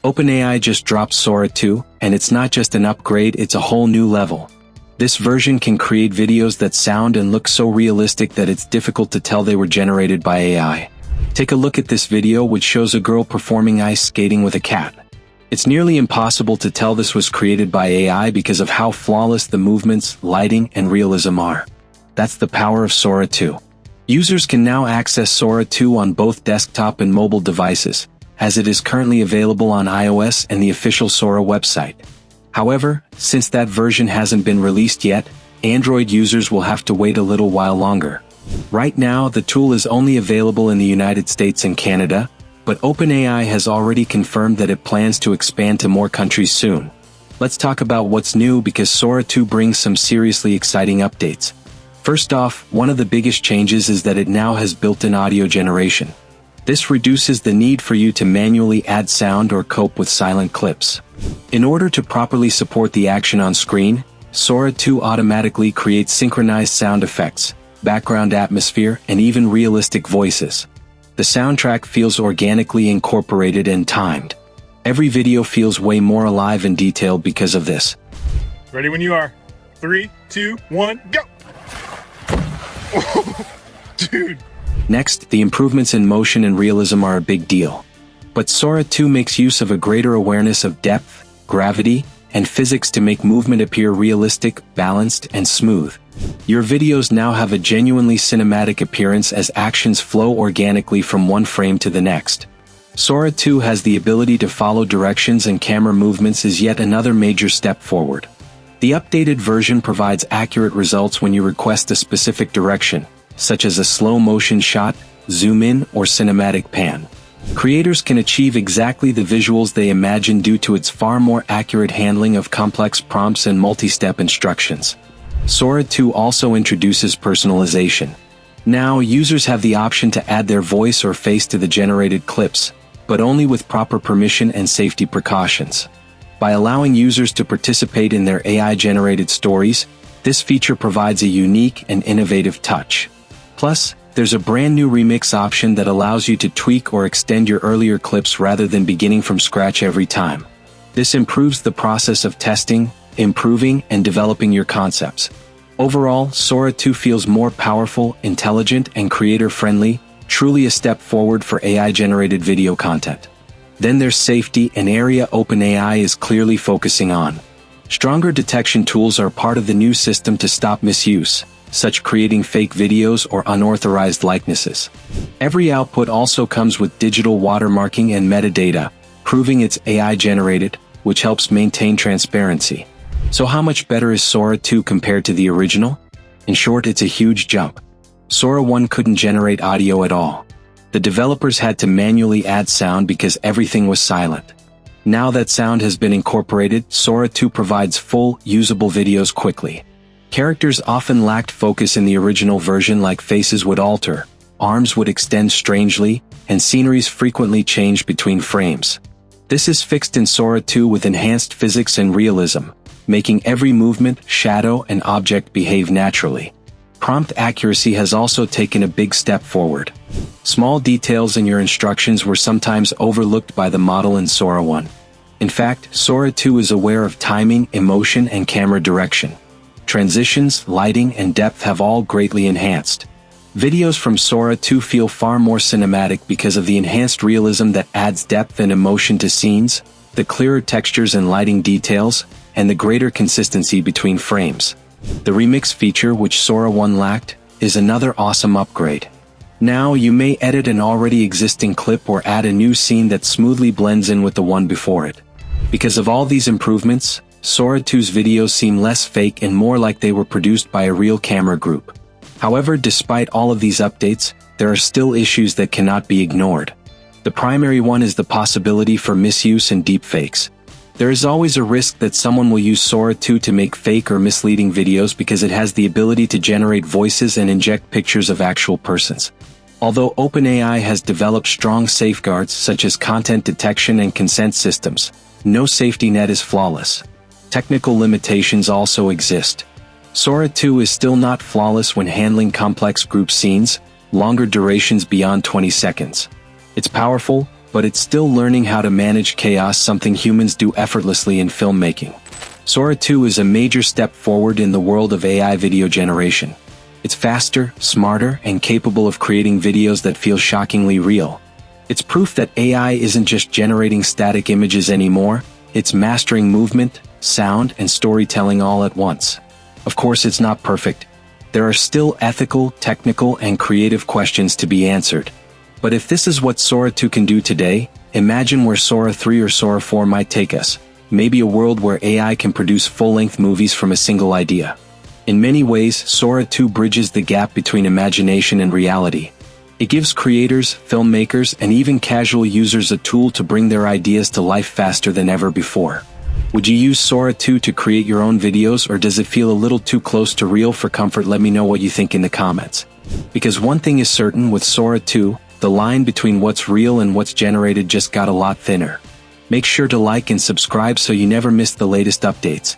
OpenAI just dropped Sora 2, and it's not just an upgrade, it's a whole new level. This version can create videos that sound and look so realistic that it's difficult to tell they were generated by AI. Take a look at this video, which shows a girl performing ice skating with a cat. It's nearly impossible to tell this was created by AI because of how flawless the movements, lighting, and realism are. That's the power of Sora 2. Users can now access Sora 2 on both desktop and mobile devices, as it is currently available on iOS and the official Sora website. However, since that version hasn't been released yet, Android users will have to wait a little while longer. Right now, the tool is only available in the United States and Canada, but OpenAI has already confirmed that it plans to expand to more countries soon. Let's talk about what's new, because Sora 2 brings some seriously exciting updates. First off, one of the biggest changes is that it now has built-in audio generation. This reduces the need for you to manually add sound or cope with silent clips. In order to properly support the action on screen, Sora 2 automatically creates synchronized sound effects, background atmosphere, and even realistic voices. The soundtrack feels organically incorporated and timed. Every video feels way more alive and detailed because of this. Ready when you are. 3, 2, 1, go! Dude. Next, the improvements in motion and realism are a big deal. But Sora 2 makes use of a greater awareness of depth, gravity, and physics to make movement appear realistic, balanced, and smooth. Your videos now have a genuinely cinematic appearance as actions flow organically from one frame to the next. Sora 2 has the ability to follow directions and camera movements, is yet another major step forward. The updated version provides accurate results when you request a specific direction, such as a slow-motion shot, zoom in, or cinematic pan. Creators can achieve exactly the visuals they imagine due to its far more accurate handling of complex prompts and multi-step instructions. Sora 2 also introduces personalization. Now, users have the option to add their voice or face to the generated clips, but only with proper permission and safety precautions. By allowing users to participate in their AI-generated stories, this feature provides a unique and innovative touch. Plus, there's a brand new remix option that allows you to tweak or extend your earlier clips rather than beginning from scratch every time. This improves the process of testing, improving, and developing your concepts. Overall, Sora 2 feels more powerful, intelligent, and creator-friendly, truly a step forward for AI-generated video content. Then there's safety, an area OpenAI is clearly focusing on. Stronger detection tools are part of the new system to stop misuse, such creating fake videos or unauthorized likenesses. Every output also comes with digital watermarking and metadata, proving it's AI-generated, which helps maintain transparency. So how much better is Sora 2 compared to the original? In short, it's a huge jump. Sora 1 couldn't generate audio at all. The developers had to manually add sound because everything was silent. Now that sound has been incorporated, Sora 2 provides full, usable videos quickly. Characters often lacked focus in the original version, like faces would alter, arms would extend strangely, and sceneries frequently changed between frames. This is fixed in Sora 2 with enhanced physics and realism, making every movement, shadow, and object behave naturally. Prompt accuracy has also taken a big step forward. Small details in your instructions were sometimes overlooked by the model in Sora 1. In fact, Sora 2 is aware of timing, emotion, and camera direction. Transitions, lighting, and depth have all greatly enhanced. Videos from Sora 2 feel far more cinematic because of the enhanced realism that adds depth and emotion to scenes, the clearer textures and lighting details, and the greater consistency between frames. The remix feature, which Sora 1 lacked, is another awesome upgrade. Now you may edit an already existing clip or add a new scene that smoothly blends in with the one before it. Because of all these improvements, Sora 2's videos seem less fake and more like they were produced by a real camera group. However, despite all of these updates, there are still issues that cannot be ignored. The primary one is the possibility for misuse and deepfakes. There is always a risk that someone will use Sora 2 to make fake or misleading videos because it has the ability to generate voices and inject pictures of actual persons. Although OpenAI has developed strong safeguards such as content detection and consent systems, no safety net is flawless. Technical limitations also exist. Sora 2 is still not flawless when handling complex group scenes, longer durations beyond 20 seconds. It's powerful, but it's still learning how to manage chaos, something humans do effortlessly in filmmaking. Sora 2 is a major step forward in the world of AI video generation. It's faster, smarter, and capable of creating videos that feel shockingly real. It's proof that AI isn't just generating static images anymore, it's mastering movement, sound, and storytelling all at once. Of course, it's not perfect. There are still ethical, technical, and creative questions to be answered. But if this is what Sora 2 can do today, imagine where Sora 3 or Sora 4 might take us. Maybe a world where AI can produce full-length movies from a single idea. In many ways, Sora 2 bridges the gap between imagination and reality. It gives creators, filmmakers, and even casual users a tool to bring their ideas to life faster than ever before. Would you use Sora 2 to create your own videos, or does it feel a little too close to real for comfort? Let me know what you think in the comments. Because one thing is certain with Sora 2, the line between what's real and what's generated just got a lot thinner. Make sure to like and subscribe so you never miss the latest updates.